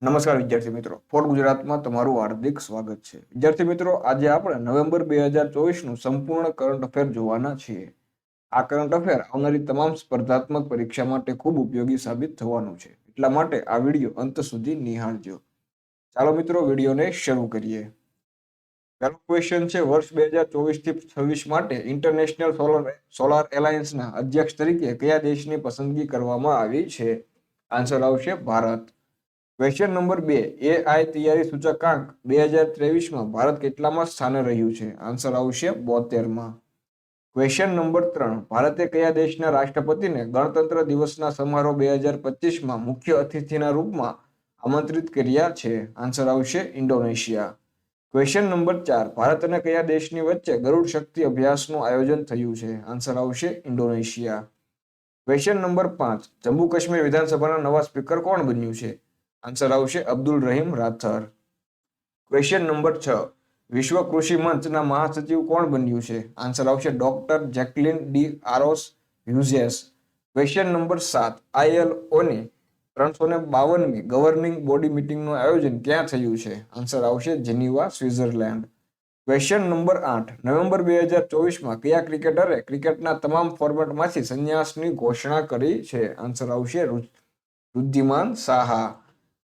નમસ્કાર વિદ્યાર્થી મિત્રો, ફોર્ટ ગુજરાતમાં તમારું હાર્દિક સ્વાગત છે. વિદ્યાર્થી મિત્રો, આજે આપણે નવેમ્બર 2024નું સંપૂર્ણ કરંટ અફેર જોવાના છીએ. આ કરંટ અફેર આવનારી તમામ સ્પર્ધાત્મક પરીક્ષા માટે ખૂબ ઉપયોગી સાબિત થવાનું છે. એટલા માટે આ વિડીયો અંત સુધી નિહાળજો. ચાલો મિત્રો, વિડીયોને શરૂ કરીએ. પહેલો ક્વેશ્ચન છે, વર્ષ 2024 થી 26 માટે ઇન્ટરનેશનલ સોલાર એલાયન્સના અધ્યક્ષ તરીકે કયા દેશની પસંદગી કરવામાં આવી છે? આન્સર આવશે ભારત. ક્વેશ્ચન નંબર 2, એઆઈ તૈયારી સૂચકાંક 2023માં ભારત કેટલામાં સ્થાને રહ્યું છે? આન્સર આવશે 72માં. ક્વેશ્ચન નંબર 3, ભારતે કયા દેશના રાષ્ટ્રપતિને ગણતંત્ર દિવસના સમારોહ 2025માં મુખ્ય અતિથિના રૂપમાં આમંત્રિત કર્યા છે? આન્સર આવશે ઇન્ડોનેશિયા. ક્વેશ્ચન નંબર 4, ભારત અને કયા દેશની વચ્ચે ગરુડ શક્તિ અભ્યાસનું આયોજન થયું છે? આન્સર આવશે Indonesia. Question number 5, Jammu Kashmir વિધાનસભાના નવા સ્પીકર કોણ બન્યું છે? આન્સર આવશે અબ્દુલ રહીમ રાથર. ક્વેશ્ચન નંબર 6, વિશ્વ કૃષિ મંચના મહાસચિવ કોણ બન્યું છે? આન્સર આવશે doctor Jacqueline de Aros Hughes. Question number 7, આઈએલઓની 352મી ગવર્નિંગ બોડી મીટિંગનું આયોજન ક્યાં થયું છે? આન્સર આવશે Geneva, Switzerland. Question number 8, November 2024માં કયા ક્રિકેટરે ક્રિકેટના તમામ ફોર્મેટમાંથી સંન્યાસની ઘોષણા કરી છે? આન્સર આવશે ઋદ્ધિમાન સાહા.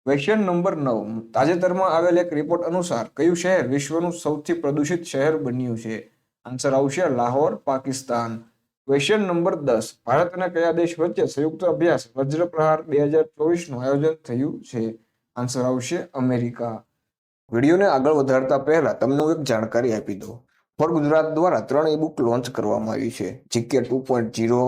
ક્વેશ્ચન નંબર 9, તાજેતરમાં આવેલ એક રિપોર્ટ અનુસાર કયું શહેર વિશ્વનું સૌથી પ્રદૂષિત શહેર બન્યું છે? આન્સર આવશે લાહોર, પાકિસ્તાન. ક્વેશ્ચન નંબર 10, ભારત અને કયા દેશ વચ્ચે સંયુક્ત અભ્યાસ વજ્રપ્રહાર 2024નું આયોજન થયું છે? આન્સર આવશે અમેરિકા. વિડીયોને આગળ વધારતા પહેલા તમને હું એક જાણકારી આપી દઉં. ફોર ગુજરાત દ્વારા 3 ઈ-બુક લોન્ચ કરવામાં આવી છે: જીકે 2.0,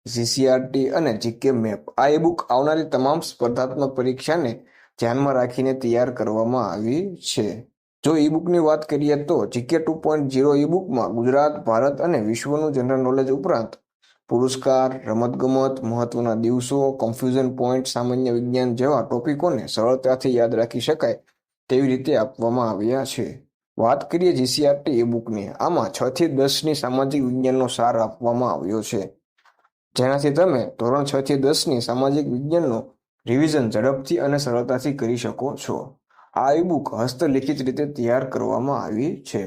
જીસીઆરટી અને જીકે મેપ. આ ઈ-બુક આવનારી તમામ સ્પર્ધાત્મક પરીક્ષાને ધ્યાનમાં રાખીને તૈયાર કરવામાં આવી છે. જો ઈ-બુકની વાત કરીએ તો જીકે 2.0 ઈ-બુકમાં ગુજરાત, ભારત અને વિશ્વનું જનરલ નોલેજ ઉપરાંત પુરસ્કાર, રમતગમત, મહત્વના દિવસો, કન્ફ્યુઝન પોઈન્ટ, સામાન્ય વિજ્ઞાન જેવા ટોપિકોને સરળતાથી યાદ રાખી શકાય તેવી રીતે આપવામાં આવ્યા છે. વાત કરીએ જીસીઆરટી ઈ-બુકની, આમાં 6 થી 10ની સામાજિક વિજ્ઞાનનો સાર આપવામાં આવ્યો છે, જેનાથી તમે ધોરણ 6 થી 10ની સામાજિક વિજ્ઞાનનો રિવિઝન ઝડપથી અને સરળતાથી કરી શકો છો. આ ઈ-બુક હસ્તલિખિત રીતે તૈયાર કરવામાં આવી છે.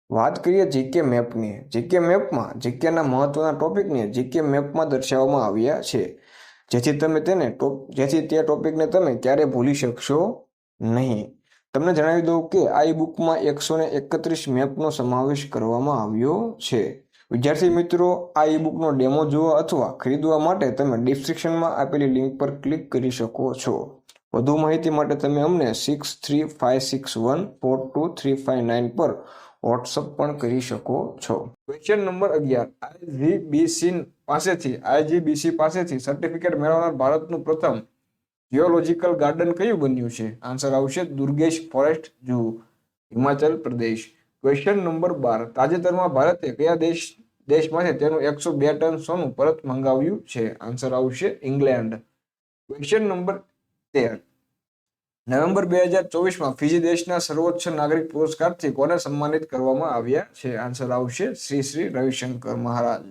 વાત કરીએ જીકે મેપની. જીકે મેપમાં જીકેના મહત્વના ટોપિકને જીકે મેપમાં દર્શાવવામાં આવ્યા છે, જેથી તે ટોપિકને તમે ક્યારે ભૂલી શકશો નહીં. તમને જણાવી દઉં કે આ ઈ-બુકમાં 131 મેપનો સમાવેશ કરવામાં આવ્યો છે. વિદ્યાર્થી મિત્રો, આ ઈ-બુકનો ડેમો જોવા અથવા ખરીદવા માટે તમે ડિસ્ક્રિપ્શનમાં આપેલી લિંક પર ક્લિક કરી શકો છો. વધુ માહિતી માટે તમે અમને 6356142359 પર વોટ્સઅપ પણ કરી શકો છો. ક્વેશ્ચન નંબર 11, આઈજીબીસી પાસેથી સર્ટિફિકેટ મેળવનાર ભારતનું પ્રથમ જિયોલોજિકલ ગાર્ડન કયું બન્યું છે? આન્સર આવશે Durgesh forest zoo, Himachal Pradesh. Question number 12, તાજેતરમાં ભારતે કયા દેશમાંથી તેનું 102 ટન સોનું પરત મંગાવ્યું છે? આન્સર આવશે ઇંગ્લેન્ડ. ક્વેશ્ચન નંબર 13, નવેમ્બર 2024માં ફિજી દેશના સર્વોચ્ચ નાગરિક પુરસ્કારથી કોને સન્માનિત કરવામાં આવ્યા છે? આન્સર આવશે Shri Ravishankar Maharaj.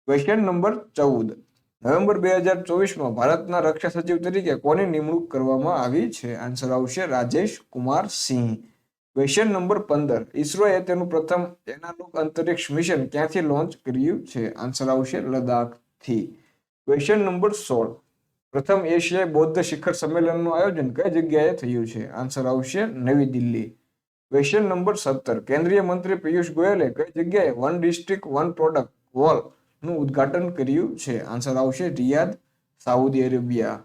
Question number 14, November 2024માં ભારતના રક્ષા સચિવ તરીકે કોની નિમણૂક કરવામાં આવી છે? આન્સર આવશે રાજેશ કુમાર સિંહ. ક્વેશ્ચન નંબર 15, ઇસરોએ તેનું પ્રથમ એનાલોગ અંતરિક્ષ મિશન ક્યાંથી લોન્ચ કર્યું છે? આન્સર આવશે લદ્દાખથી. ક્વેશ્ચન નંબર 16, પ્રથમ એશિયાઈ બૌદ્ધ શિખર સંમેલનનું આયોજન કઈ જગ્યાએ થયું છે? આન્સર આવશે નવી દિલ્હી. ક્વેશ્ચન નંબર 17, કેન્દ્રીય મંત્રી પિયુષ ગોયલે કઈ જગ્યાએ વન ડિસ્ટ્રિક્ટ વન પ્રોડક્ટ વોલનું ઉદ્ઘાટન કર્યું છે? આન્સર આવશે Riyadh, Saudi Arabia.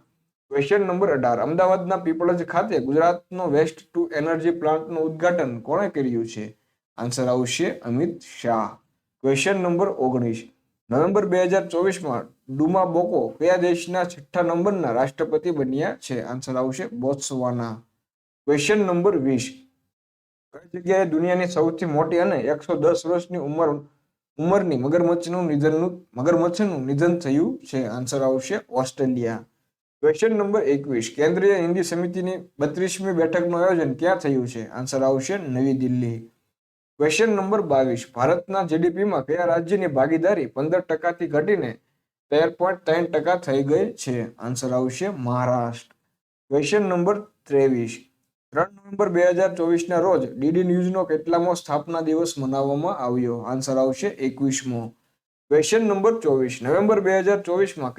Question number 18, અમદાવાદના પીપળજ ખાતે ગુજરાતનો વેસ્ટ ટુ એનર્જી પ્લાન્ટનું ઉદ્ઘાટન કોણે કર્યું છે? આન્સર આવશે Amit Shah. Question number 19, November 2024માં ડુમા બોકો કયા દેશના 6થા નંબરના રાષ્ટ્રપતિ બન્યા છે? આન્સર આવશે બોત્સવાના. ક્વેશ્ચન નંબર 20, કઈ જગ્યાએ દુનિયાની સૌથી મોટી અને 110 વર્ષની ઉંમરની મગરમચ્છનું નિધન થયું છે? આન્સર આવશે ઓસ્ટ્રેલિયા. ક્વેશ્ચન નંબર 21, કેન્દ્રીય હિન્દી સમિતિની 32મી બેઠકનું આયોજન ક્યાં થયું છે? આન્સર આવશે નવી દિલ્હી. ક્વેશ્ચન નંબર 22, ભારતના જીડીપીમાં કયા રાજ્યની ભાગીદારી 15%થી ઘટીને 13.3% થઈ ગઈ છે? આન્સર આવશે મહારાષ્ટ્ર. Question number 23. 3 નવેમ્બર 2024 ના રોજ ડીડી ન્યૂઝનો કેટલામો સ્થાપના દિવસ મનાવવામાં આવ્યો? આન્સર આવશે 21મો. Question number 24. નવેમ્બર 2024માં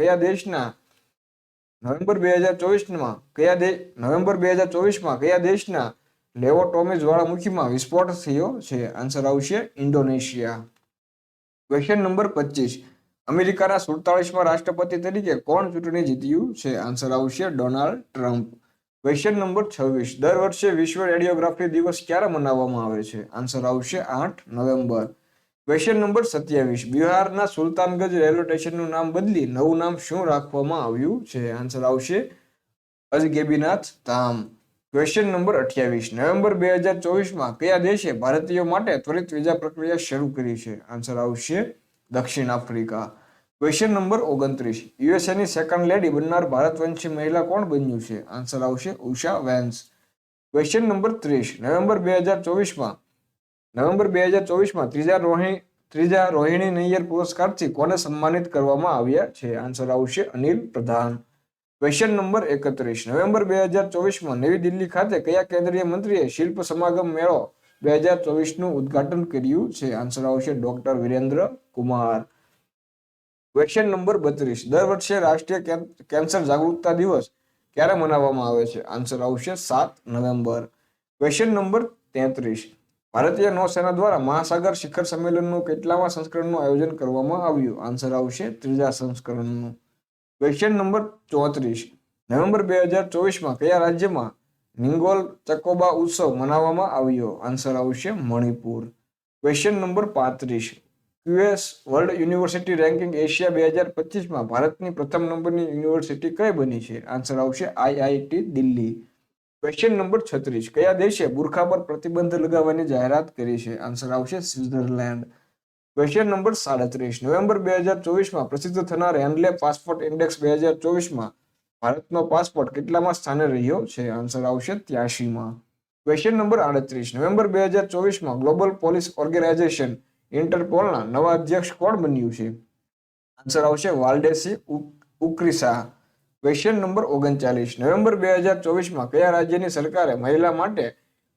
કયા દેશના લેવોટોમી જ્વાળામુખીમાં વિસ્ફોટ થયો છે? આન્સર આવશે ઇન્ડોનેશિયા. Question number 25. અમેરિકાના 47માં રાષ્ટ્રપતિ તરીકે કોણ ચૂંટણી જીત્યું છે? આન્સર આવશે ડોનાલ્ડ ટ્રમ્પ. Question number 26. દર વર્ષે વિશ્વ રેડિયોગ્રાફી દિવસ ક્યારે મનાવવામાં આવે છે? આન્સર આવશે 8 નવેમ્બર. Question number 27. બિહારના સુલતાનગંજ રેલવે સ્ટેશનનું નામ બદલી નવું નામ શું રાખવામાં આવ્યું છે? આન્સર આવશે Ajgaibinath Dham. Question number 28. November 2024માં કયા દેશે ભારતીયો માટે ત્વરિત વિઝા પ્રક્રિયા શરૂ કરી છે? આન્સર આવશે દક્ષિણ આફ્રિકા. Question number 29. યુએસએની સેકન્ડ લેડી બનનાર ભારતવંશી મહિલા કોણ બન્યું છે? આન્સર આવશે Usha Vance. Question number 30. November 2024માં ત્રીજા રોહિણી નૈયર પુરસ્કારથી કોને સન્માનિત કરવામાં આવ્યા છે? આન્સર આવશે અનિલ પ્રધાન. Question number 31. નવેમ્બર 2024માં નવી દિલ્હી ખાતે કયા કેન્દ્રીય મંત્રીએ શિલ્પ સમાગમ મેળો 2024નું ઉદ્ઘાટન કર્યું છે? આન્સર આવશે doctor Virendra Kumar. Question number 32. દર વર્ષે રાષ્ટ્રીય કેન્સર જાગૃતતા દિવસ ક્યારે મનાવવામાં આવે છે? આન્સર આવશે 7 નવેમ્બર. Question number 33. ભારતીય નૌસેના દ્વારા મહાસાગર શિખર સંમેલનનું કેટલામા સંસ્કરણનું આયોજન કરવામાં આવ્યું? આન્સર આવશે 3જા સંસ્કરણનું. Question number 34. નવેમ્બર 2024માં કયા રાજ્યમાં નિંગોલ ચકોબા ઉત્સવ મનાવવામાં આવ્યો? આન્સર આવશે Manipur. Question number 35. QS world university ranking Asia 2025માં ભારતની પ્રથમ નંબરની યુનિવર્સિટી કઈ બની છે? આન્સર આવશે આઈઆઈટી દિલ્હી. Question number 36. કયા દેશે બુરખા પર પ્રતિબંધ લગાવવાની જાહેરાત કરી છે? આન્સર આવશે સ્વિટ્ઝરલેન્ડ. Question number 37. નવેમ્બર 2024માં પ્રસિદ્ધ થનાર હેન્ડલે પાસપોર્ટ ઇન્ડેક્સ 2024માં ભારતનો પાસપોર્ટ કેટલામાં સ્થાને રહ્યો છે? આન્સર આવશે 83માં. Question number 38. નવેમ્બર 2024માં ગ્લોબલ પોલીસ ઓર્ગેનાઇઝેશન ઇન્ટરપોલના નવા અધ્યક્ષ કોણ બન્યું છે? આન્સર આવશે વાલ્ડેસી ઉક્રિસા. Question number 39. નવેમ્બર 2024માં કયા રાજ્યની સરકારે મહિલા માટે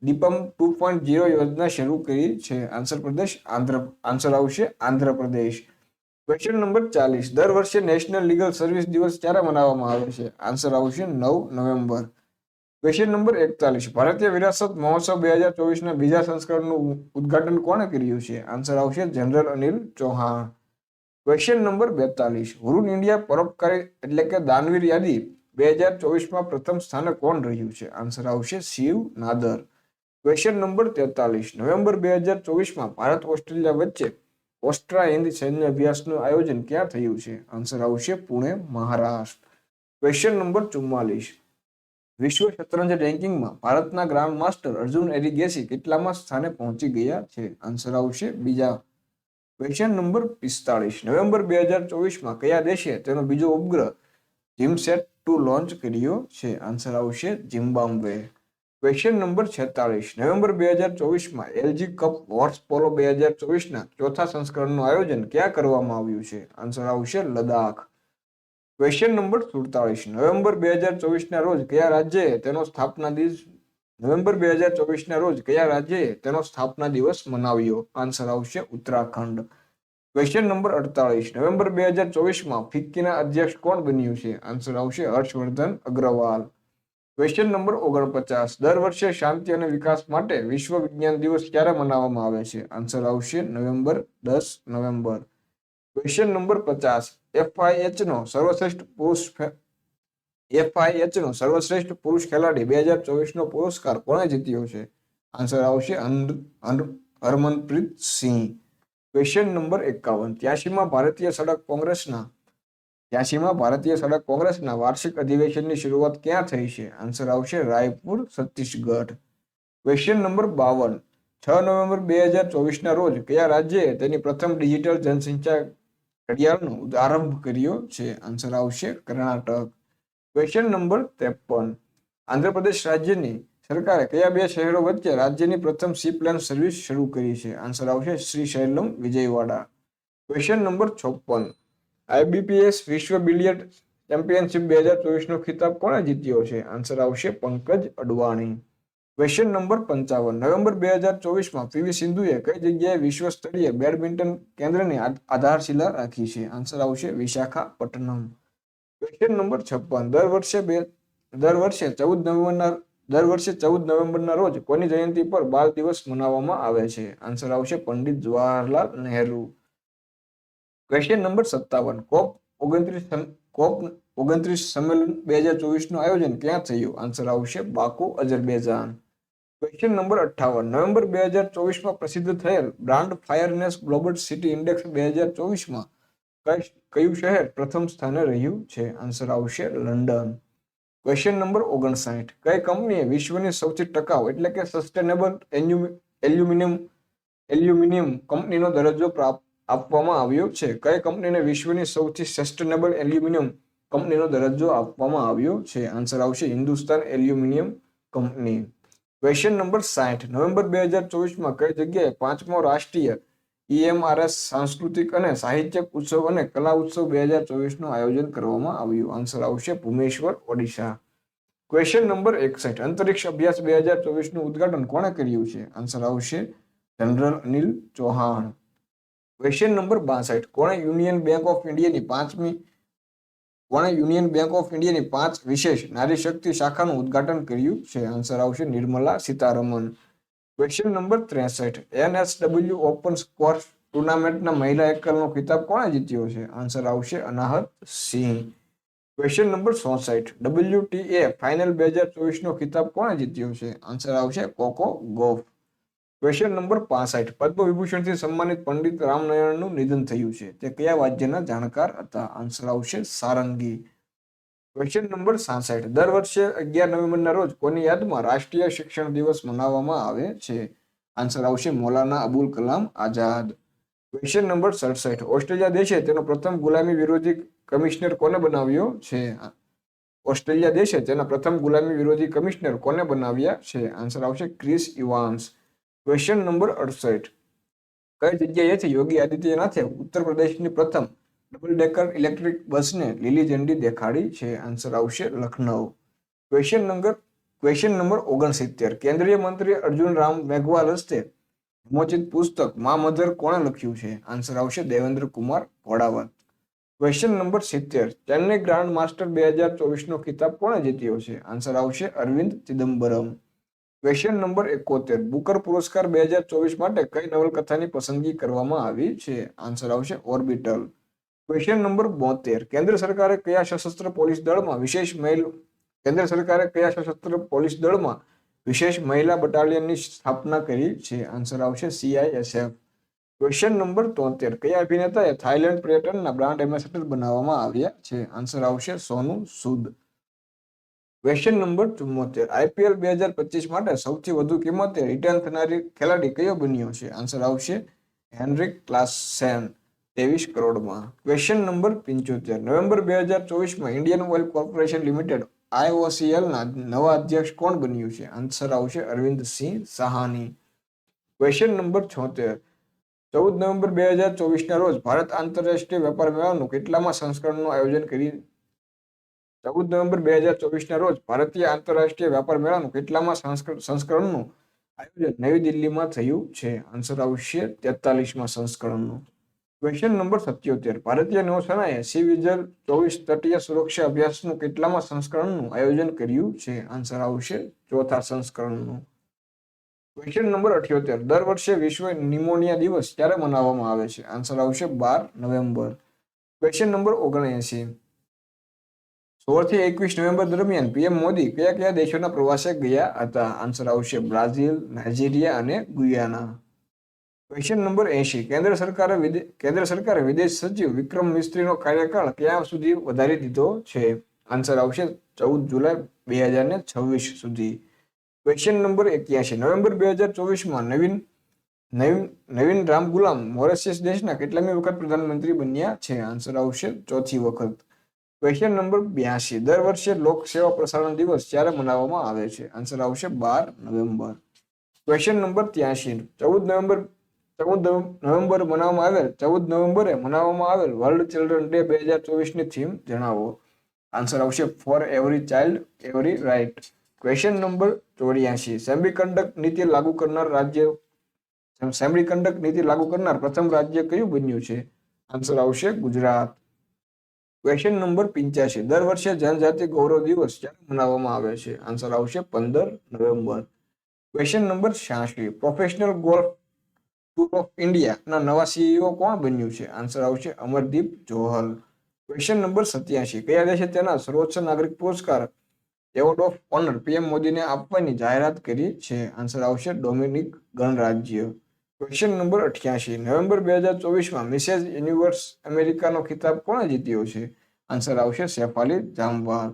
દીપમ 2.0 યોજના શરૂ કરી છે? આન્સર આવશે આંધ્રપ્રદેશ. Question number 40. દર વર્ષે નેશનલ લીગલ સર્વિસ દિવસ ક્યારે મનાવવામાં આવે છે? આન્સર આવશે 9 નવેમ્બર. Question number 41. ભારતીય વિરાસત મહોત્સવ 2024ના બીજા સંસ્કરણનું ઉદ્ઘાટન કોણે કર્યું છે? આન્સર આવશે general Anil Chauhan. Question number 42. Hurun India પરોપકારી એટલે કે દાનવીર યાદી 2024માં પ્રથમ સ્થાને કોણ રહ્યું છે? આન્સર આવશે Shiv Nadar. Question number 43. November 2024માં ભારત ઓસ્ટ્રેલિયા વચ્ચે ઓસ્ટ્રા હિન્દ સૈન્ય અભ્યાસનું આયોજન ક્યાં થયું છે? આન્સર આવશે પુણે, મહારાષ્ટ્ર. Question number 44. વિશ્વ શતરંજ રેન્કિંગમાં ભારતના ગ્રાન્ડ માસ્ટર અર્જુન એરિગેસી કેટલામાં સ્થાને પહોંચી ગયા છે? આન્સર આવશે બીજા. Question number 45. નવેમ્બર 2024માં કયા દેશે તેનો બીજો ઉપગ્રહ જીમસેટ-2 લોન્ચ કર્યો છે? આન્સર આવશે ઝિમ્બાબ્વે. Question number 46. નવેમ્બર 2024માં એલજી કપ હોર્સ પોલો 2024ના ચોથા સંસ્કરણનું આયોજન ક્યાં કરવામાં આવ્યું છે? આન્સર આવશે લદ્દાખ. Question number 47. નવેમ્બર 2024ના રોજ કયા રાજ્યએ તેનો સ્થાપના દિવસ મનાવ્યો? આન્સર આવશે ઉત્તરાખંડ. Question number 48. નવેમ્બર 2024માં ફિક્કીના અધ્યક્ષ કોણ બન્યું છે? આન્સર આવશે હર્ષવર્ધન અગ્રવાલ. Question number 49. દર વર્ષે શાંતિ અને વિકાસ માટે વિશ્વ વિજ્ઞાન દિવસ ક્યારે મનાવવામાં આવે છે? આન્સર આવશે 10 નવેમ્બર. Question number 50. એફઆઈએચનો સર્વશ્રેષ્ઠ પુરુષ ખેલાડી 2024નો પુરસ્કાર કોણે જીત્યો છે? આન્સર આવશે હરમનપ્રીત સિંહ. Question number 51. 83માં ભારતીય સડક કોંગ્રેસના વાર્ષિક અધિવેશનની શરૂઆત ક્યાં થઈ છે? આન્સર આવશે Raipur, Chhattisgarh. Question number 52. 6 November 2024ના રોજ કયા રાજ્યએ તેની પ્રથમ ડિજિટલ જનસંખ્યા ઘડિયાળનો આરંભ કર્યો છે? આન્સર આવશે કર્ણાટક. Question number 53. આંધ્રપ્રદેશ રાજ્યની સરકારે કયા બે શહેરો વચ્ચે રાજ્યની પ્રથમ સી પ્લેન સર્વિસ શરૂ કરી છે? આન્સર આવશે Srisailam, Vijayawada. Question number 54. IBPS વિશ્વ બિલિયર્ડ ચેમ્પિયનશિપ 2024 નો ખિતાબ કોણે જીત્યો છે? આન્સર આવશે Pankaj Advani. Question number 55. November 2024માં પીવી સિંધુએ કઈ જગ્યાએ વિશ્વ સ્તરીય બેડમિન્ટન કેન્દ્રની આધારશિલા રાખી છે? આન્સર આવશે વિશાખાપટ્ટનમ. Question number 56. દર વર્ષે 14 નવેમ્બરના રોજ કોની જયંતિ પર બાળ દિવસ મનાવવામાં આવે છે? આન્સર આવશે Pandit Jawaharlal Nehru. Question number 57. COP29 સંમેલન 2024 નું આયોજન ક્યાં થયું? આન્સર આવશે Baku, Azerbaijan. Question number 58. November 2024માં પ્રસિદ્ધ થયેલ brand finance global city index 2024માં કયું શહેર પ્રથમ સ્થાને રહ્યું છે? આન્સર આવશે લંડન. Question number 59. કઈ કંપનીએ વિશ્વની સૌથી ટકાઉ એટલે કે સસ્ટેનેબલ એલ્યુમિનિયમ કંપનીનો દરજ્જો આપવામાં આવ્યો છે? કઈ કંપનીને વિશ્વની સૌથી સસ્ટેનેબલ એલ્યુમિનિયમ કંપનીનો દરજ્જો આપવામાં આવ્યો છે? આન્સર આવશે Hindustan aluminium company. Question number 60. November 2024માં કઈ જગ્યાએ 5મો રાષ્ટ્રીય EMRS સાંસ્કૃતિક અને સાહિત્યિક ઉત્સવ અને કલા ઉત્સવ 2024નું આયોજન કરવામાં આવ્યું? આન્સર આવશે ભુવનેશ્વર, ઓડિશા. Question number 61. અંતરિક્ષ અભ્યાસ 2024નું ઉદ્ઘાટન કોણે કર્યું છે? આન્સર આવશે general Anil Chauhan. Question number 62. કોણે યુનિયન બેંક ઓફ ઇન્ડિયાની 5 વિશેષ નારી શક્તિ શાખાનું ઉદ્ઘાટન કર્યું છે? આન્સર આવશે Nirmala Sitharaman. Question number 63. NSW open squash ટુર્નામેન્ટના મહિલા એકલનો ખિતાબ કોણે જીત્યો છે? આન્સર આવશે Anahat Singh. Question number 64. WTA final 2024નો ખિતાબ કોણે જીત્યો છે? આન્સર આવશે Coco Gauff. Question number 65. Padma વિભૂષણથી સન્માનિત પંડિત રામનયનનું નિધન થયું છે. તે કયા વાદ્યના જાણકાર હતા? આન્સર આવશે સારંગી. Question number 66. દર વર્ષે 11 નવેમ્બરના રોજ કોની યાદમાં રાષ્ટ્રીય શિક્ષણ દિવસ મનાવવામાં આવે છે? આન્સર આવશે Maulana Abul Kalam Azad. Question number 67. Australia દેશે તેનો પ્રથમ ગુલામી વિરોધી કમિશનર કોને બનાવ્યો છે? ઓસ્ટ્રેલિયા દેશે તેના પ્રથમ ગુલામી વિરોધી કમિશનર કોને બનાવ્યા છે? આન્સર આવશે ક્રિસ ઇવાન્સ. Question number 68. કઈ જગ્યાએથી યોગી આદિત્યનાથે ઉત્તર પ્રદેશની પ્રથમ ડબલ ડેકર ઇલેક્ટ્રિક બસને લીલી ઝંડી દેખાડી છે? આન્સર આવશે લખનઉ. Question number 69. કેન્દ્રીય મંત્રી અર્જુન રામ મેઘવાલ હસ્તે વિમોચિત પુસ્તક મા મધર કોણે લખ્યું છે? આન્સર આવશે Devendra Kumar Ghodawat. Question number 70. Chennai grand master 2024નો ખિતાબ કોણે જીત્યો છે? આન્સર આવશે Arvind Chidambaram. Question number 71. Booker પુરસ્કાર 2024 માટે કઈ નવલકથાની પસંદગી કરવામાં આવી છે? આન્સર આવશે ઓર્બિટલ. Question number 72. કેન્દ્ર સરકારે કયા સશસ્ત્ર પોલીસ દળમાં વિશેષ મહિલા બટાલિયનની સ્થાપના કરી છે? આન્સર આવશે CISF. Question number 73. કયા અભિનેતાએ થાઇલેન્ડ પર્યટનના બ્રાન્ડ એમ્બેસેડર બનાવવામાં આવ્યા છે? આન્સર આવશે Sonu Sood. Question number 74. IPL 2025 માટે સૌથી વધુ કિંમતે રિટર્ન થનારી ખેલાડી કયો બન્યો છે? આન્સર આવશે હેનરિક ક્લાસેન 23 કરોડમાં. Question number 75. નવેમ્બર 2024માં ઇન્ડિયન ઓઇલ કોર્પોરેશન લિમિટેડ IOCLના નવા અધ્યક્ષ કોણ બન્યું છે? આન્સર આવશે Arvind Singh Sahney. Question number 76. 14 November 2024ના રોજ ભારત આંતરરાષ્ટ્રીય વેપાર મેળાનું કેટલામાં સંસ્કરણનું આયોજન કરી 14 નવેમ્બર 2024ના રોજ ભારતીય આંતરરાષ્ટ્રીય વેપાર મેળાનું કેટલામાં સંસ્કરણનું આયોજન નવી દિલ્હીમાં થયું છે? આન્સર આવશે 43માં સંસ્કરણનું. Question number 77. ભારતીય નૌસેનાએ સી વિજલ 24 તટીય સુરક્ષા અભ્યાસનું કેટલામાં સંસ્કરણનું આયોજન કર્યું છે? આન્સર આવશે 4થા સંસ્કરણનું. Question number 78. દર વર્ષે વિશ્વ નિમોનિયા દિવસ ક્યારે મનાવવામાં આવે છે? આન્સર આવશે 12 નવેમ્બર. Question number 79. 16 થી 21 નવેમ્બર દરમિયાન PM મોદી કયા કયા દેશોના પ્રવાસે ગયા હતા? આન્સર આવશે બ્રાઝિલ, નાઇજીરિયા અને ગુયાના. Question number 80. કેન્દ્ર સરકારે વિદેશ સચિવ વિક્રમ મિસ્ત્રીનો કાર્યકાળ ક્યાં સુધી વધારી દીધો છે? આન્સર આવશે 14 જુલાઈ 2026 સુધી. Question number 81. નવેમ્બર 2024માં નવીન રામગુલામ મોરેશિયસ દેશના કેટલામી વખત પ્રધાનમંત્રી બન્યા છે? આન્સર આવશે 4થી વખત. Question number 82. દર વર્ષે લોક સેવા પ્રસારણ દિવસ ક્યારે મનાવવામાં આવે છે? આન્સર આવશે 12 નવેમ્બર. Question number 83. 14 નવેમ્બરે મનાવવામાં આવેલ વર્લ્ડ ચિલ્ડ્રન ડે 2024ની થીમ જણાવો. આન્સર આવશે for every child every right. Question number 84. Semiconductor નીતિ લાગુ કરનાર પ્રથમ રાજ્ય કયું બન્યું છે? આન્સર આવશે ગુજરાત. Question number 85. દર વર્ષે જનજાતિ ગૌરવ દિવસ ક્યારે મનાવવામાં આવે છે? આન્સર આવશે 15 November. Question number 86. Professional golf tour of ઇન્ડિયાના નવા સીઈઓ કોણ બન્યું છે? આન્સર આવશે અમરદીપ જોહલ. Question number 87. કયા દેશે તેના સર્વોચ્ચ નાગરિક પુરસ્કાર એવોર્ડ ઓફ ઓનર પીએમ મોદીને આપવાની જાહેરાત કરી છે? આન્સર આવશે ડોમિનિક ગણરાજ્ય. Question number 88. નવેમ્બર 2024માં મિસેસ યુનિવર્સ અમેરિકાનો ખિતાબ કોણે જીત્યો છે? આન્સર આવશે શેફાલી જામવાલ.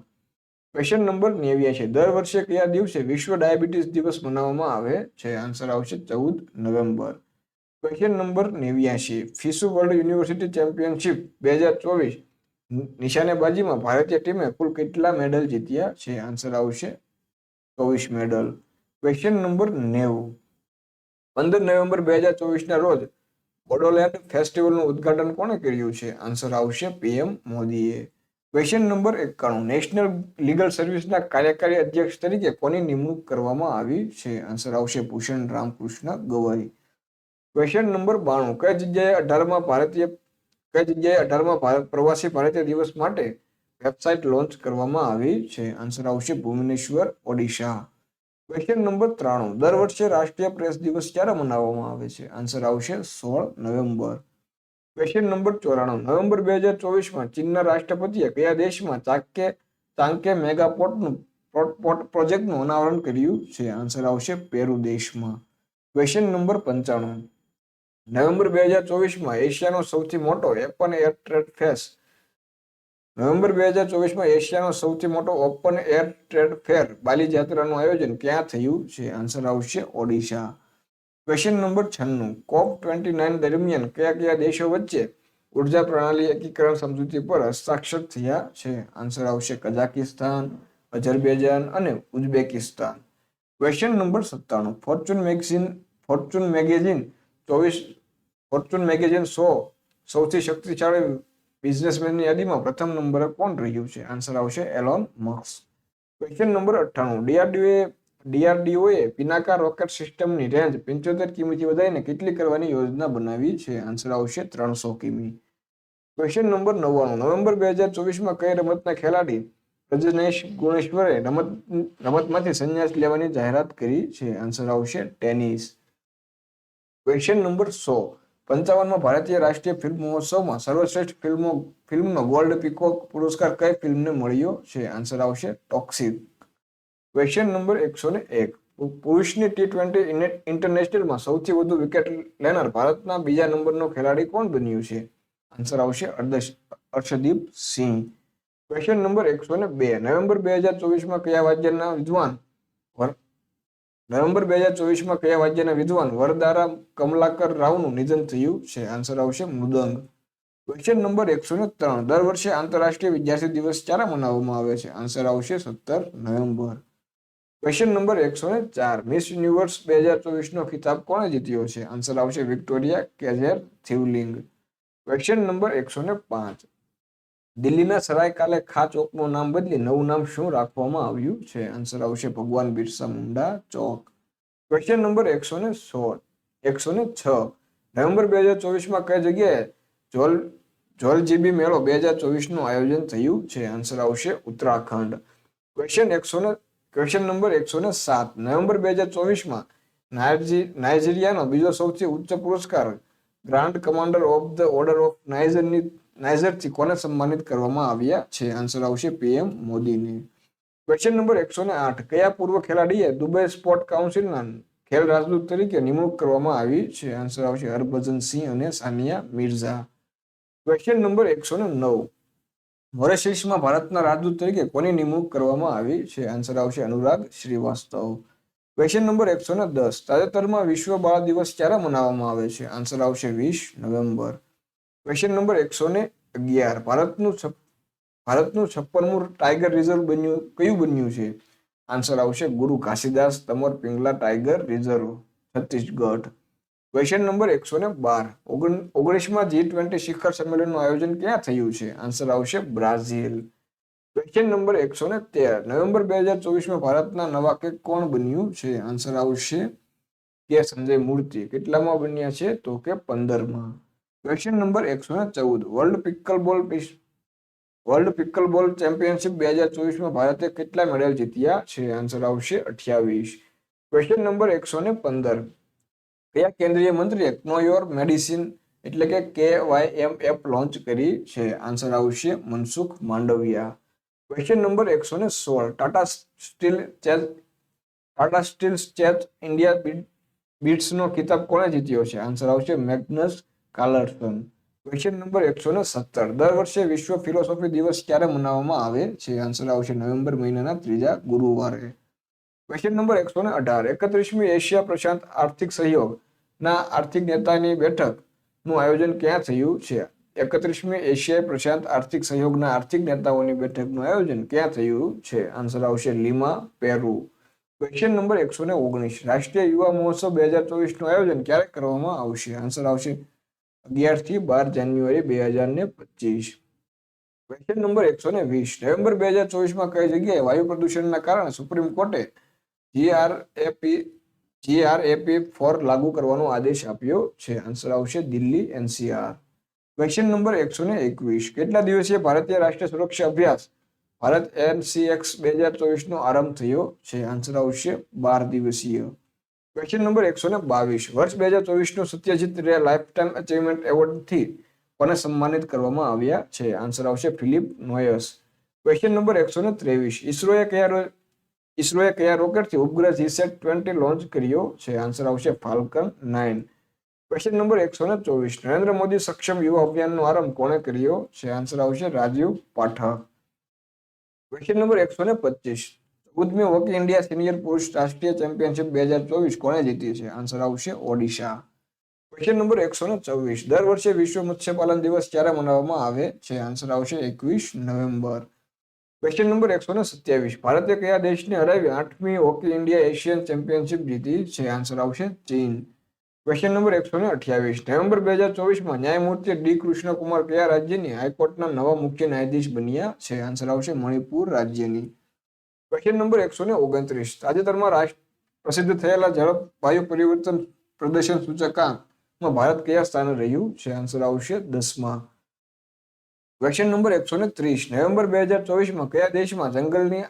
Question number 89. દર વર્ષે કયા દિવસે વિશ્વ ડાયાબિટીસ દિવસ મનાવવામાં આવે છે? આન્સર આવશે 14 November. Question number 89. FISU world university championship 2024 નિશાનેબાજીમાં ભારતીય ટીમે કુલ કેટલા મેડલ જીત્યા છે? આન્સર આવશે 24 મેડલ. Question number 90. 15 નવેમ્બર 2024ના રોજ બોડોલેન્ડ ફેસ્ટિવલનું ઉદ્ઘાટન કોણે કર્યું છે? આન્સર આવશે પીએમ મોદીએ. Question number 91. નેશનલ લીગલ સર્વિસના કાર્યકારી અધ્યક્ષ તરીકે કોની નિમણૂક કરવામાં આવી છે? આન્સર આવશે ભૂષણ રામકૃષ્ણ ગવાઈ. Question number 92. કઈ જગ્યાએ 18મા પ્રવાસી ભારતીય દિવસ માટે વેબસાઇટ લોન્ચ કરવામાં આવી છે? આન્સર આવશે ભુવનેશ્વર, ઓડિશા. Question number 93. દર વર્ષે રાષ્ટ્રીય પ્રેસ દિવસ ક્યારે મનાવવામાં આવે છે? આન્સર આવશે 16 નવેમ્બર. Question number 94. નવેમ્બર 2024માં ચીનના રાષ્ટ્રપતિએ કયા દેશમાં ચાંગે મેગા પોર્ટ પ્રોજેક્ટનું અનાવરણ કર્યું છે? આન્સર આવશે પેરુ દેશમાં. Question number 95. નવેમ્બર 2024માં એશિયાનો સૌથી મોટો ઓપન એર ટ્રેડ ફેર બાલી જાત્રાનું આયોજન ક્યાં થયું છે? આન્સર આવશે ઓડિશા. Question number 96. COP29 દરમિયાન કયા કયા દેશો વચ્ચે ઉર્જા પ્રણાલી એકીકરણ સમજૂતી પર હસ્તાક્ષર થયા છે? આન્સર આવશે કઝાકિસ્તાન, અઝરબૈજાન અને Uzbekistan. Question number 97. Fortune magazine 100 સૌથી શક્તિશાળી બિઝનેસમેનની યાદીમાં પ્રથમ નંબરે કોણ રહ્યું છે? આન્સર આવશે એલોન મસ્ક. Question number 98. ડીઆરડીઓએ પિનાકા રોકેટ સિસ્ટમની રેન્જ 75 કિમીથી વધારીને કેટલી કરવાની યોજના બનાવી છે? આન્સર આવશે 300 કિમી. Question number 99. નવેમ્બર 2024માં કઈ રમતના ખેલાડી પ્રજ્નેશ ગુણેશ્વરે રમતમાંથી સંન્યાસ લેવાની જાહેરાત કરી છે? આન્સર આવશે ટેનિસ. Question number 100. 55માં ભારતીય રાષ્ટ્રીય ફિલ્મ મહોત્સવમાં સર્વશ્રેષ્ઠ ફિલ્મનો ગોલ્ડ પીકોક પુરસ્કાર કઈ ફિલ્મને મળ્યો છે? આન્સર આવશે ટોક્સિક. Question number 101. પુરુષની T20 ઇન્ટરનેશનલમાં સૌથી વધુ વિકેટ લેનાર ભારતના બીજા નંબરનો ખેલાડી કોણ બન્યું છે? આન્સર આવશે Arshdeep Singh. Question number 102. November 2024માં કયા વાદ્યના વિદ્વાન વરદારા કમલાકર રાવનું નિધન થયું છે? આન્સર આવશે મૃદંગ. Question number 103. દર વર્ષે આંતરરાષ્ટ્રીય વિદ્યાર્થી દિવસ ક્યારે મનાવવામાં આવે છે? આન્સર આવશે 17 November. Question number 104. Miss Universe 2024નો ખિતાબ કોણે જીત્યો છે? આન્સર આવશે Victoria Kjaer Theilvig. Question number 105. દિલ્હીના સરાય કાલે ખા ચોકનું નામ બદલી નવું નામ શું રાખવામાં આવ્યું છે? આન્સર આવશે Bhagwan Birsa Munda Chowk. Question number 106. November 2024માં કઈ જગ્યાએ જોલજીબી મેળો 2024નું આયોજન થયું છે? આન્સર આવશે ઉત્તરાખંડ. Question number 107. નવેમ્બર 2024માં નાઇજીરિયાનો બીજો સૌથી ઉચ્ચ પુરસ્કાર grand commander of the order of નાઇજરથી કોને સન્માનિત કરવામાં આવ્યા છે? આન્સર આવશે પીએમ મોદીને. Question number 108. કયા પૂર્વ ખેલાડીએ દુબઈ સ્પોર્ટ કાઉન્સિલના ખેલ રાજદૂત તરીકે નિમણૂક કરવામાં આવી છે? આન્સર આવશે હરભજન સિંહ અને સાનિયા મિર્ઝા. Question number 109. મોરેશિયસમાં ભારતના રાજદૂત તરીકે કોની નિમણૂક કરવામાં આવી છે? આન્સર આવશે અનુરાગ શ્રીવાસ્તવ. Question number 110. તાજેતરમાં વિશ્વ બાળ દિવસ ક્યારે મનાવવામાં આવે છે? આન્સર આવશે 20 નવેમ્બર. Question number 111. ભારતનું 56મું ટાઈગર રિઝર્વ કયું બન્યું છે? આન્સર આવશે Guru Ghasidas Tamor Pingla tiger reserve, Chhattisgarh. Question number 112. 19માં G20 શિખર સંમેલનનું આયોજન ક્યાં થયું છે? આન્સર આવશે બ્રાઝિલ. ક્વેશ્ચન નંબર 113 નવેમ્બર 2024 ભારતના નવા કે કોણ બન્યું છે? આન્સર આવશે કે સંજય મૂર્તિ. કેટલામાં બન્યા છે? તો કે 15માં. ક્વેશ્ચન નંબર 114 વર્લ્ડ પિકલબોલ ચેમ્પિયનશિપ 2024 ભારતે કેટલા મેડલ જીત્યા છે? આન્સર આવશે 28. ક્વેશ્ચન નંબર 115 કયા કેન્દ્રીય મંત્રીએ નો યોર મેડિસિન એટલે કે KYM લોન્ચ કરી છે? આન્સર આવશે Mansukh Mandaviya. Question number 116 Tata steel chess India બીટ્સનો ખિતાબ કોણે જીત્યો છે? આન્સર આવશે મેગ્નસ કાર્લસન. ક્વેશ્ચન નંબર 117 દર વર્ષે વિશ્વ ફિલોસોફી દિવસ ક્યારે મનાવવામાં આવે છે? આન્સર આવશે નવેમ્બર મહિનાના 3જા ગુરુવારે. ક્વેશ્ચન નંબર 118 31મી એશિયા પ્રશાંત આર્થિક સહયોગના આર્થિક નેતાની બેઠકનું આયોજન ક્યાં થયું છે? 31મી એશિયા પ્રશાંત આર્થિક સહયોગના આર્થિક નેતાઓની બેઠકનું આયોજન ક્યાં થયું છે? આન્સર આવશે લીમા, પેરુ. ક્વેશ્ચન નંબર 119 રાષ્ટ્રીય યુવા મહોત્સવ 2024 નું આયોજન ક્યારે કરવામાં આવશે? આન્સર આવશે 11 થી 12 જાન્યુઆરી 2025. ક્વેશ્ચન નંબર 120 નવેમ્બર 2024 કઈ જગ્યાએ વાયુ પ્રદૂષણના કારણે સુપ્રીમ કોર્ટે GRAP4 લાગુ કરવાનો આદેશ આપ્યો છે? આન્સર આવશે દિલ્હી NCR. ક્વેશ્ચન નંબર 121 કેટલા દિવસીય ભારતીય રાષ્ટ્રીય સુરક્ષા અભ્યાસ ભારત NCX 2024 નો આરંભ થયો છે? આન્સર આવશે 12 દિવસીય. ક્વેશ્ચન નંબર 122 વર્ષ 2024 નું સત્યજીત રે લાઈફ ટાઈમ અચીવમેન્ટ એવોર્ડ થી કોને સન્માનિત કરવામાં આવ્યા છે? આન્સર આવશે ફિલિપ નોયસ. ક્વેશ્ચન નંબર 123 ઇસરોએ કયા રોકેટથી ઉપગ્રહ GSAT-20 લોન્ચ કર્યો છે? આન્સર આવશે Falcon 9. Question number 124 Narendra Modi Saksham Yuva અભિયાનનો આરંભ કોણે કર્યો છે? આન્સર આવશે રાજીવ પાઠક. ક્વેશ્ચન નંબર 125 14મી હોકી ઇન્ડિયા સિનિયર પુરુષ રાષ્ટ્રીય ચેમ્પિયનશિપ 2024 કોણે જીતી છે? આન્સર આવશે ઓડિશા. ક્વેશ્ચન નંબર 124 દર વર્ષે વિશ્વ મત્સ્યપાલન દિવસ ક્યારે મનાવવામાં આવે છે? આન્સર આવશે 21 નવેમ્બર. ક્વેશ્ચન નંબર 127 ભારતે કયા દેશને હરાવી 8મી હોકી ઇન્ડિયા એશિયન ચેમ્પિયનશિપ જીતી છે? આન્સર આવશે ચીન. ક્વેશ્ચન નંબર 128 નવેમ્બર 2024 ન્યાયમૂર્તિ ડી કૃષ્ણકુમાર કયા રાજ્યની હાઈકોર્ટના નવા મુખ્ય ન્યાયાધીશ બન્યા છે? આન્સર આવશે મણિપુર રાજ્યની. ક્વેશ્ચન નંબર 129 તાજેતરમાં પ્રસિદ્ધ થયેલા જળવાયુ પરિવર્તન પ્રદર્શન સૂચકાંકમાં ભારત કયા સ્થાને રહ્યું છે? આન્સર આવશે 10માં. ક્વેશ્ચન નંબર 130 નવેમ્બર 2024 કયા દેશમાં જંગલની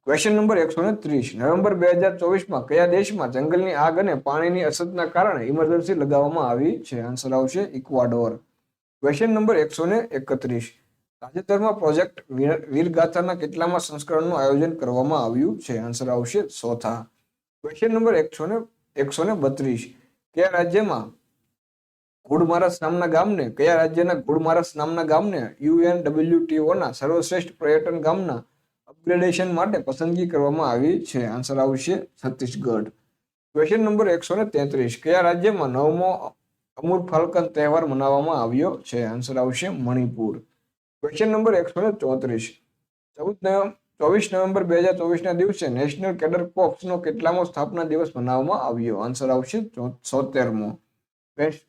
ક્વેશ્ચન નંબર 130 નવેમ્બર 2024 કયા દેશમાં જંગલની આગ અને પાણીની અછતના કારણે ઇમરજન્સી લગાવવામાં આવી છે? આન્સર આવશે ઇક્વાડોર. ક્વેશ્ચન નંબર 131 તાજેતરમાં પ્રોજેક્ટ વીરગાથાના કેટલામાં સંસ્કરણનું આયોજન કરવામાં આવ્યું છે? આન્સર આવશે 4થા. ક્વેશ્ચન નંબર 132 કયા રાજ્યના ઘુડમારસ નામના ગામને UNWTOના સર્વશ્રેષ્ઠ પર્યટન ગામના અપગ્રેડેશન માટે પસંદગી કરવામાં આવી છે? આન્સર આવશે છત્તીસગઢ. ક્વેશ્ચન નંબર 133 કયા રાજ્યમાં 9મો અમૂર ફાલ્કન તહેવાર મનાવવામાં આવ્યો છે? આન્સર આવશે મણિપુર. ક્વેશ્ચન નંબર 134 24 નવેમ્બર 2024 દિવસે નેશનલ કેડર કોર્પ્સનો કેટલામો સ્થાપના દિવસ મનાવવામાં આવ્યો? આન્સર આવશે 76મો.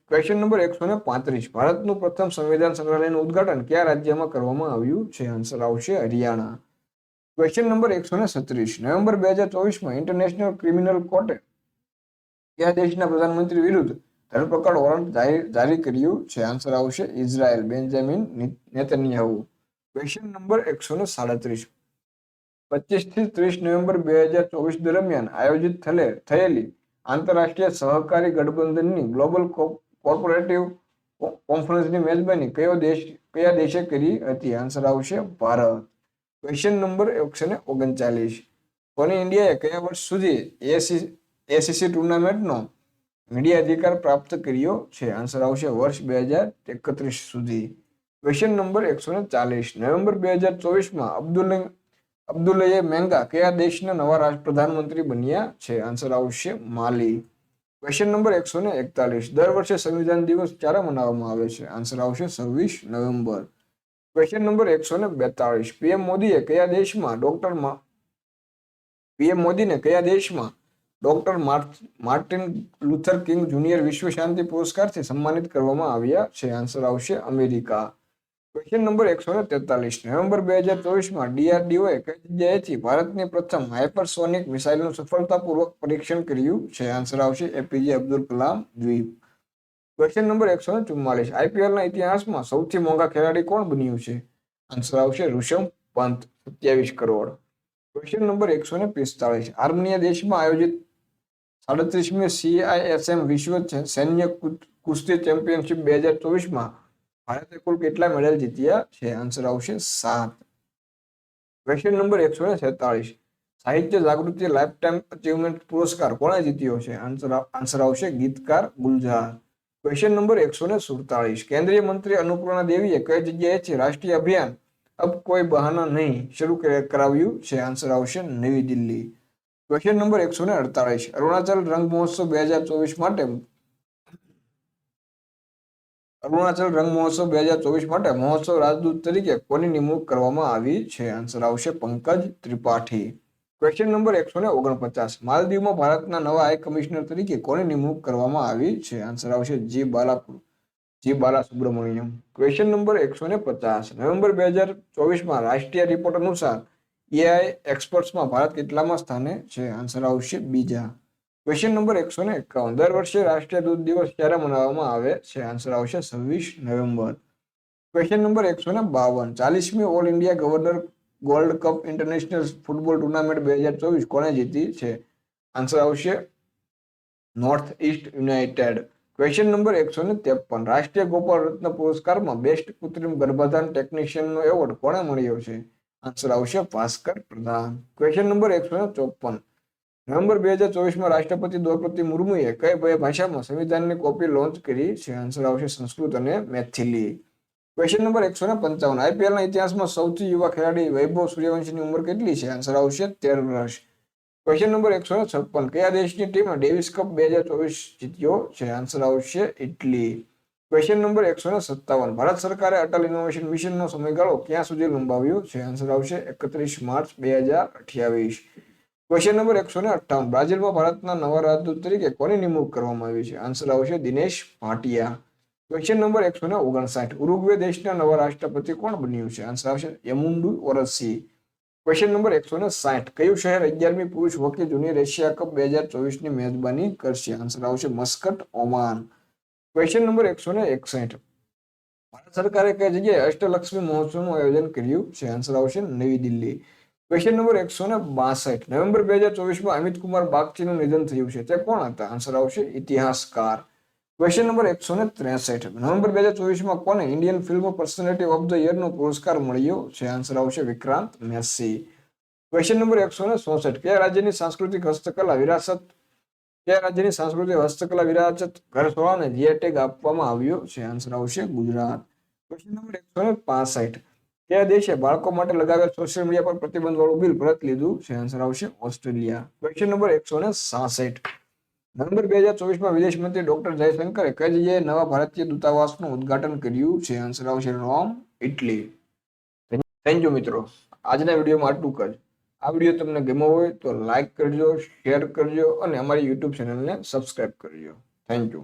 ક્વેશ્ચન નંબર 135 ભારતનું પ્રથમ સંવિધાન સંગ્રહાલયનું ઉદ્ઘાટન કયા રાજ્યમાં કરવામાં આવ્યું છે? આન્સર આવશે Haryana. Question number 136 November 2024 international criminal કોર્ટે કયા દેશના પ્રધાનમંત્રી વિરુદ્ધ ધરપકડ વોરંટ જારી કર્યું છે? આન્સર આવશે ઇઝરાયલ બેન્જામિન નેતન્યાહુ. ક્વેશ્ચન નંબર 137 25 થી 30 નવેમ્બર 2024 દરમિયાન આયોજિત થયેલી આંતરરાષ્ટ્રીય સહકારી ગઠબંધનની ગ્લોબલ કોર્પોરેટિવ કોન્ફરન્સની મેજબાની કયા દેશે કરી હતી? આન્સર આવશે ભારત. ક્વેશ્ચન નંબર 139 ધોની ઇન્ડિયાએ કયા વર્ષ સુધી ACC ટુર્નામેન્ટનો મીડિયા અધિકાર પ્રાપ્ત કર્યો છે? આન્સર આવશે વર્ષ 2031 સુધી. ક્વેશ્ચન નંબર 140 નવેમ્બર 2024 અબ્દુલ્લાહ મેંગા કયા દેશના નવા પ્રધાનમંત્રી બન્યા છે? આન્સર આવશે માલી. ક્વેશ્ચન નંબર 141 દર વર્ષે સંવિધાન દિવસ ક્યારે મનાવવામાં આવે છે? આન્સર આવશે 26 નવેમ્બર. ક્વેશ્ચન નંબર 142 પીએમ મોદીને કયા દેશમાં ડોક્ટર માર્ટિન લુથર કિંગ જુનિયર વિશ્વ શાંતિ પુરસ્કારથી સન્માનિત કરવામાં આવ્યા છે? આન્સર આવશે અમેરિકા. Question number 143. નવેમ્બર 2024માં DRDOએ કઈ જગ્યાએથી ભારતની પ્રથમ હાઇપરસોનિક મિસાઇલનું સફળતાપૂર્વક પરીક્ષણ કર્યું છે? આન્સર આવશે APJ અબ્દુલ કલામ દ્વીપ. Question number 144. IPLના ઇતિહાસમાં સૌથી મોંઘા ખેલાડી કોણ બન્યું છે? આન્સર આવશે Rishabh Pant 27 crore. Question number 145. Armenia દેશમાં આયોજિત 37મી CISM વિશ્વ સૈન્ય કુસ્તી ચેમ્પિયનશિપ 2024માં ભારતે કુલ કેટલા મેડલ જીત્યા છે? આન્સર આવશે 7. Question number 146. સાહિત્ય જાગૃતિ લાઇફટાઇમ અચીવમેન્ટ પુરસ્કાર કોણે જીત્યો છે? આન્સર આવશે ગીતકાર ગુલઝાર. Question number 147. કેન્દ્રીય મંત્રી અન્નપૂર્ણા દેવીએ કઈ જગ્યાએથી રાષ્ટ્રીય અભિયાન અબ કોઈ બહાના નહીં શરૂ કરાવ્યું છે? આન્સર આવશે નવી દિલ્હી. Question number 148. અરુણાચલ રંગ મહોત્સવ 2024 માટે મહોત્સવ રાજદૂત તરીકે કોની નિમણૂક કરવામાં આવી છે? આન્સર આવશે પંકજ ત્રિપાઠી. Question number 149. માલદીવમાં ભારતના નવા હાઈ કમિશનર તરીકે કોની નિમણૂક કરવામાં આવી છે? આન્સર આવશે G Balasubramaniam. Question number 150. November 2024માં રાષ્ટ્રીય રિપોર્ટ અનુસાર AI એક્સપર્ટ્સમાં ભારત કેટલામાં સ્થાને છે? આન્સર આવશે બીજા. Question number 151. દર વર્ષે રાષ્ટ્રીય દૂધ દિવસ ક્યારે મનાવવામાં આવે છે? આન્સર આવશે 26 નવેમ્બર. Question number 152. 40મી all India governor gold cup international football tournament 2024 કોણે જીતી છે? આન્સર આવશે north east united. Question number 153. Rashtriya Gopal રત્ન પુરસ્કારમાં બેસ્ટ કૃત્રિમ ગર્ભાધાન ટેકનિશિયનનો એવોર્ડ કોણે મળ્યો છે? આન્સર આવશે ભાસ્કર પ્રધાન. Question number 154. નવેમ્બર 2024માં રાષ્ટ્રપતિ દ્રૌપદી મુર્મુએ કઈ ભાષામાં સંવિધાનની કોપી લોન્ચ કરી છે? આન્સર આવશે સંસ્કૃત અને મેથિલી. Question number 155. IPLના ઇતિહાસમાં સૌથી યુવા ખેલાડી વૈભવ સૂર્યવંશીની ઉંમર કેટલી છે? આન્સર આવશે 13 વર્ષ. Question number 156. કયા દેશની ટીમે ડેવિસ કપ 2024 જીત્યો છે? આન્સર આવશે ઇટલી. Question number 157. ભારત સરકારે અટલ ઇનોવેશન મિશનનો સમયગાળો ક્યાં સુધી લંબાવ્યો છે? આન્સર આવશે 31 માર્ચ 2028. Question number 158. બ્રાઝિલમાં ભારતના નવા રાજદૂત તરીકે કોની નિમણૂક કરવામાં આવી છે? આન્સર આવશે Dinesh Bhatia. Question number 159. Uruguay દેશના નવા રાષ્ટ્રપતિ કોણ બન્યું છે? આન્સર આવશે યમુન્ડુ ઓરસી. Question number 160. કયું શહેર 11મી પુરુષ હોકી જુનિયર એશિયા કપ 2024ની મેજબાની કરશે? આન્સર આવશે Muscat, Oman. Question number 161. Bharat સરકારે કઈ જગ્યાએ અષ્ટલક્ષ્મી મહોત્સવનું આયોજન કર્યું છે? આન્સર આવશે નવી દિલ્હી. Question number 162. નવેમ્બર 2024માં અમિત કુમાર બાગચીનું નિધન થયું છે, તે કોણ હતા? આન્સર આવશે ઇતિહાસકાર. Question number 163. નવેમ્બર 2024માં કોને Indian film personality of the યરનો પુરસ્કાર મળ્યો છે? આન્સર આવશે વિક્રાંત મેસી. Question number 164. કયા રાજ્યની સાંસ્કૃતિક હસ્તકલા વિરાસત ઘરસોળાને GI ટેગ આપવામાં આવ્યો છે? આન્સર આવશે ગુજરાત. Question number 165. કયા દેશે બાળકો માટે લગાવેલ સોશિયલ મીડિયા પર પ્રતિબંધ વાળું બિલ પરત લીધું છે? આન્સર આવશે ઓસ્ટ્રેલિયા. Question number 166. નવેમ્બર 2024માં વિદેશ મંત્રી ડોક્ટર જયશંકરે કઈ જગ્યાએ નવા ભારતીય દૂતાવાસનું ઉદ્ઘાટન કર્યું છે? આન્સર આવશે રોમ, ઇટલી. થેન્ક યુ મિત્રો. આજના વિડીયોમાં આટલું જ. આ વિડીયો તમને ગમ્યો હોય તો લાઈક કરજો, શેર કરજો અને અમારી યુટ્યુબ ચેનલને સબસ્ક્રાઇબ કરજો. Thank you.